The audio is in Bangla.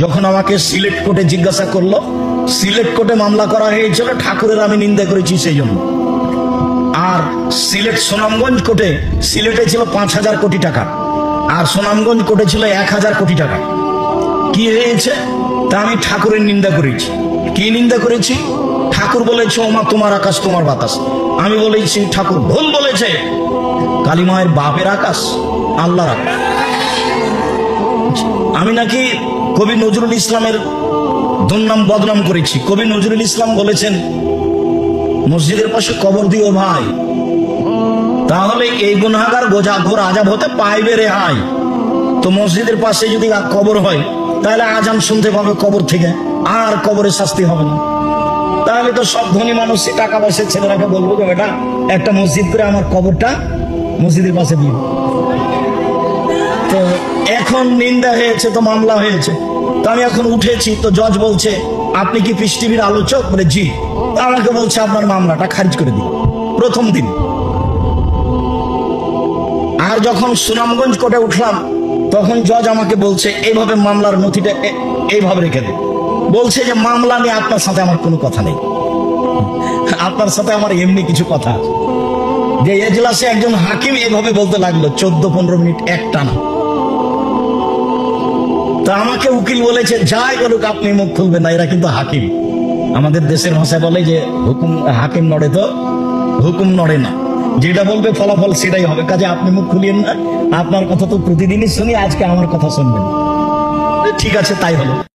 যখন আমাকে সিলেট কোর্টে জিজ্ঞাসা করলো, সিলেট কোর্টে মামলা করা হয়েছিল ঠাকুরের আমি নিন্দা করেছি সেই জন্য। আর সিলেট সুনামগঞ্জ কোর্টে, সিলেটে ছিল 5,000 কোটি টাকা আর সুনামগঞ্জ কোর্টে ছিল 1,000 কোটি টাকা। কি হয়েছে? তা আমি ঠাকুরের নিন্দা করেছি। কি নিন্দা করেছি? ঠাকুর বলেছে ওমা তোমার আকাশ তোমার বাতাস। আমি বলেছি ঠাকুর ভুল বলেছে, কালী মায়ের বাপের আকাশ আল্লাহর আকাশ। আমি নাকি কবি নজরুল ইসলামের দুর্নাম বদনাম করেছি। কবি নজরুল ইসলাম বলেছেন মসজিদের পাশে কবর দিও ভাই, তাহলে এই গুনাহগার গোজাখোর আযাব হতে পাইবে রেহাই। তো মসজিদের পাশে যদি কবর হয় তাহলে আজান শুনতে পাবে কবর থেকে, আর কবরে শাস্তি হবে না। তাহলে তো সব ধনী মানুষ টাকা পয়সার ছেলেরাকে বলবো যে বেটা একটা মসজিদ করে আমার কবরটা মসজিদের পাশে দিও। তো এখন নিন্দা হয়েছে, তো মামলা হয়েছে, তো আমি এখন উঠেছি। তো জজ বলছে আপনি কি পিস টিভির আলোচক? বলে জি। আমাকে বলছে আপনার মামলাটা খারিজ করে দিন প্রথম দিন। আর যখন সুনামগঞ্জ কোর্টে উঠলাম তখন জজ আমাকে বলছে এইভাবে মামলার নথিটা এইভাবে রেখে দেন। বলছে যে মামলা নিয়ে আপনার সাথে আমার কোনো কথা নেই, আপনার সাথে আমার এমনি কিছু কথা আছে। যে এজলাসে একজন হাকিম এইভাবে বলতে লাগলো 14-15 মিনিট একটানা। তা আমাকে উকিল বলেছে যাই বলুক আপনি মুখ খুলবেন না, এরা কিন্তু হাকিম। আমাদের দেশের ভাষায় বলে যে হুকুম হাকিম নড়ে তো হুকুম নড়ে না, যেটা বলবে ফলাফল সেটাই হবে। কাজে আপনি মুখ খুলিয়েন না, আপনার কথা তো প্রতিদিনই শুনি, আজকে আমার কথা শুনবেন। ঠিক আছে, তাই হলো।